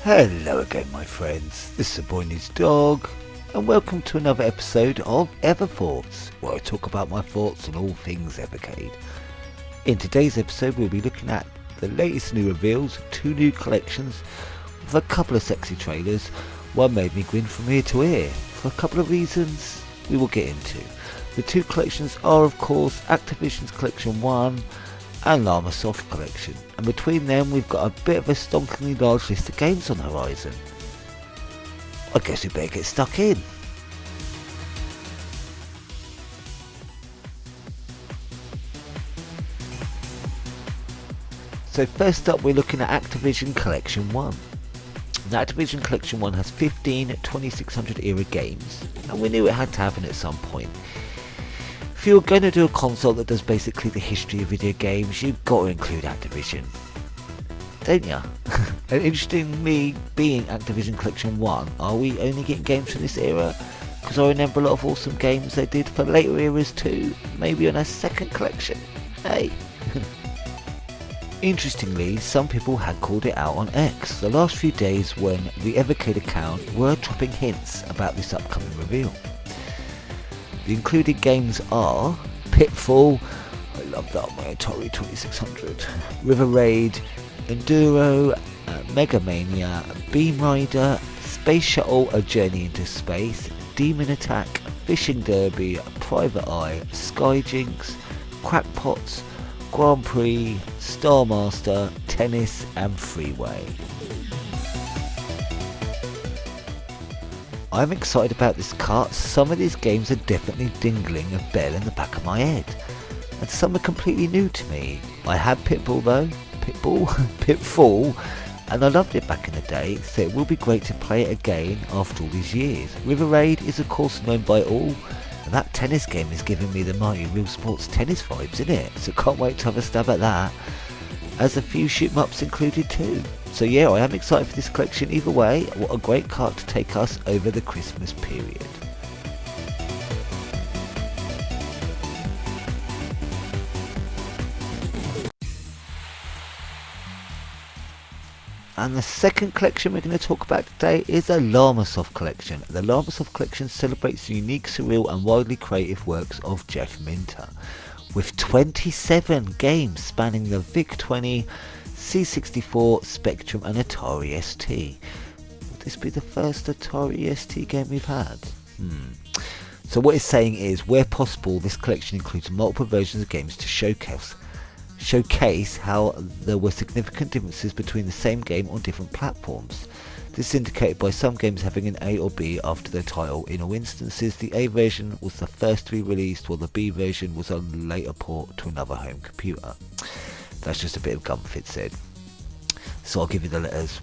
Hello again, my friends. This is the Boy Needs Dog, and welcome to another episode of Ever Thoughts, where I talk about my thoughts on all things Evercade. In today's episode, we'll be looking at the latest new reveals, 2 new collections, with a couple of sexy trailers. One made me grin from ear to ear, for a couple of reasons we will get into. The 2 collections are, of course, Activision's Collection 1 and Llamasoft Collection, and between them we've got a bit of a stonkingly large list of games on the horizon. I guess we better get stuck in. So first up, we're looking at Activision Collection 1. The Activision Collection 1 has 15 2600 era games, and we knew it had to happen at some point. If you're going to do a console that does basically the history of video games, you've got to include Activision, don't ya? And interestingly, being Activision Collection 1, are we only getting games from this era? Because I remember a lot of awesome games they did for later eras too, maybe on a second collection. Hey! Interestingly, some people had called it out on X the last few days when the Evercade account were dropping hints about this upcoming reveal. The included games are Pitfall, I love that on my Atari 2600, River Raid, Enduro, Mega Mania, Beam Rider, Space Shuttle A Journey into Space, Demon Attack, Fishing Derby, Private Eye, Skyjinx, Crackpots, Grand Prix, Star Master, Tennis and Freeway. I'm excited about this cart. Some of these games are definitely dingling a bell in the back of my head, and some are completely new to me. I had Pitfall, and I loved it back in the day, so it will be great to play it again after all these years. River Raid is of course known by all, and that tennis game is giving me the Mighty Real Sports tennis vibes, isn't it? So can't wait to have a stab at that, as a few shoot 'em ups included too. So yeah, I am excited for this collection either way. What a great cart to take us over the Christmas period. And the second collection we're going to talk about today is the Llamasoft collection. The Llamasoft collection celebrates the unique, surreal and wildly creative works of Jeff Minter, with 27 games spanning the VIC-20, C64, Spectrum and Atari ST. Will this be the first Atari ST game we've had? So what it's saying is, where possible, this collection includes multiple versions of games to showcase how there were significant differences between the same game on different platforms. This is indicated by some games having an A or B after their title. In all instances, the A version was the first to be released, while the B version was a later port to another home computer. That's just a bit of gumph, it said. So I'll give you the letters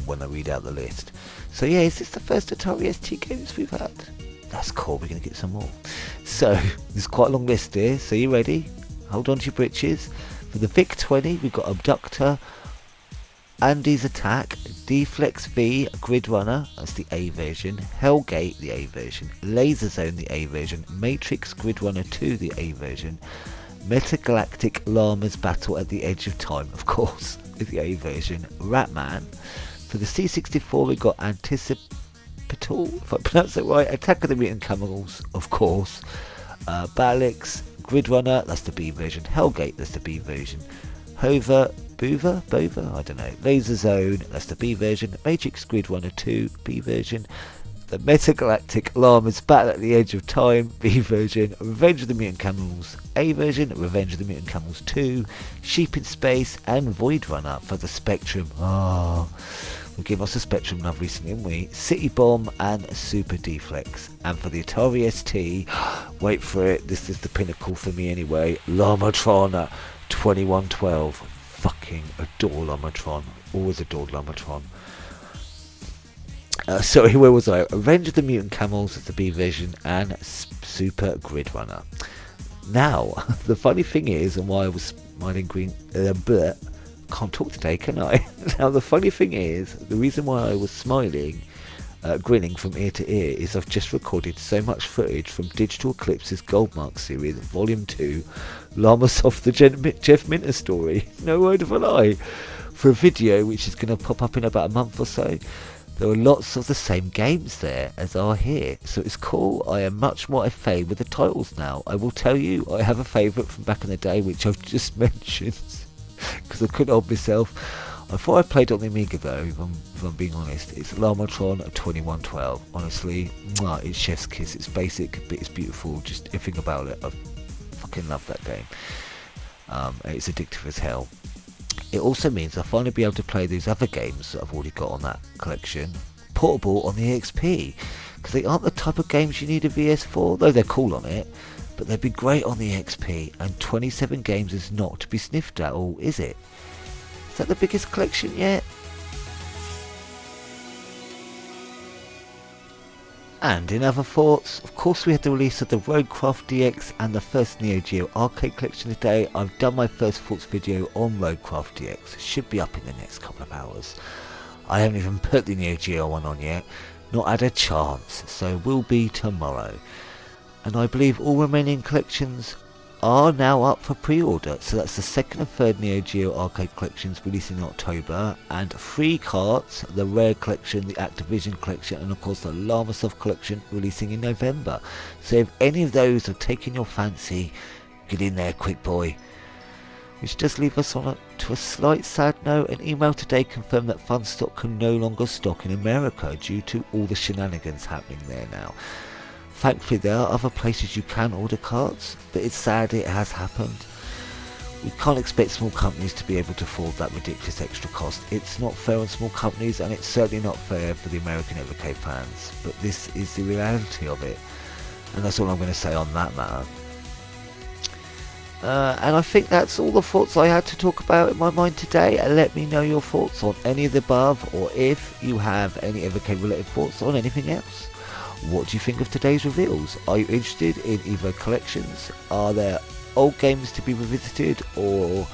when I read out the list. So yeah, is this the first Atari ST games we've had? That's cool, we're going to get some more. So, there's quite a long list here, so you ready? Hold on to your britches. For the VIC-20, we've got Abductor, Andy's Attack, Deflex V, Grid Runner, that's the A version, Hellgate, the A version, Laser Zone, the A version, Matrix Grid Runner 2, the A version, Metagalactic Llama's Battle at the Edge of Time, of course, with the A version, Ratman. For the C64, we've got Anticipatal, if I pronounce it right, Attack of the Mutant Camels, of course, Balix, Grid Runner, that's the B version, Hellgate, that's the B version, Bova, I don't know, Laser Zone, that's the B version, Matrix Grid Runner 2, B version, the Metagalactic Llama's Battle at the Edge of Time, B version, Revenge of the Mutant Camels, A version, Revenge of the Mutant Camels 2, Sheep in Space, and Void Runner for the Spectrum. We'll give us a Spectrum love recently, didn't we? City Bomb and Super Deflex. And for the Atari ST, wait for it, this is the pinnacle for me anyway, Llamatron 2112. Fucking adore Llamatron. Always adored Llamatron. Sorry, where was I? Revenge of the Mutant Camels is the B version, and Super Grid Runner. Now, the funny thing is, and why I was smiling green, can't talk today, can I? Now, the funny thing is, the reason why I was smiling grinning from ear to ear, is I've just recorded so much footage from Digital Eclipse's Goldmark series, Volume 2, Llamasoft the Jeff Minter story, no word of a lie, for a video which is going to pop up in about a month or so. There are lots of the same games there as are here, so it's cool. I am much more au with the titles now. I will tell you, I have a favourite from back in the day which I've just mentioned, because I couldn't help myself. I thought I played on the Amiga though, if I'm being honest. It's Llamatron 2112. Honestly, it's chef's kiss. It's basic, but it's beautiful. Just everything about it. I fucking love that game. It's addictive as hell. It also means I'll finally be able to play these other games that I've already got on that collection, portable on the XP, because they aren't the type of games you need a VS for, though they're cool on it, but they'd be great on the XP, and 27 games is not to be sniffed at all, is it? Is that the biggest collection yet? And in other thoughts, of course we had the release of the Roadcraft DX and the first Neo Geo arcade collection today. I've done my first thoughts video on Roadcraft DX, it should be up in the next couple of hours. I haven't even put the Neo Geo one on yet, not had a chance, so will be tomorrow. And I believe all remaining collections are now up for pre-order, so that's the second and third Neo Geo arcade collections releasing in October, and 3 carts, the Rare collection, the Activision collection, and of course the Llamasoft collection releasing in November. So if any of those have taken your fancy, get in there quick boy. Which does leave us on to a slight sad note. An email today confirmed that Funstock can no longer stock in America due to all the shenanigans happening there now. Thankfully there are other places you can order carts, but it's sad it has happened. We can't expect small companies to be able to afford that ridiculous extra cost. It's not fair on small companies, and it's certainly not fair for the American Evercade fans, but this is the reality of it, and that's all I'm going to say on that matter. And I think that's all the thoughts I had to talk about in my mind today. Let me know your thoughts on any of the above, or if you have any Evercade related thoughts on anything else. What do you think of today's reveals? Are you interested in either collections? Are there old games to be revisited, or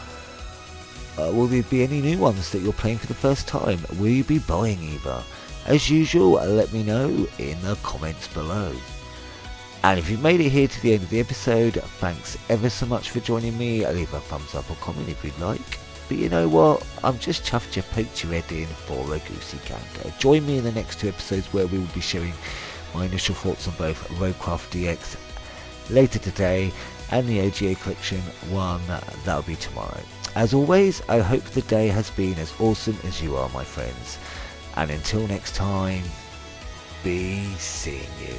will there be any new ones that you're playing for the first time? Will you be buying either? As usual, let me know in the comments below. And if you've made it here to the end of the episode, thanks ever so much for joining me. Leave a thumbs up or comment if you'd like. But you know what, I'm just chuffed you poked your head in for a goosey gander. Join me in the next 2 episodes where we will be sharing my initial thoughts on both Roadcraft DX later today and the OGA collection one that'll be tomorrow. As always, I hope the day has been as awesome as you are, my friends. And until next time, be seeing you.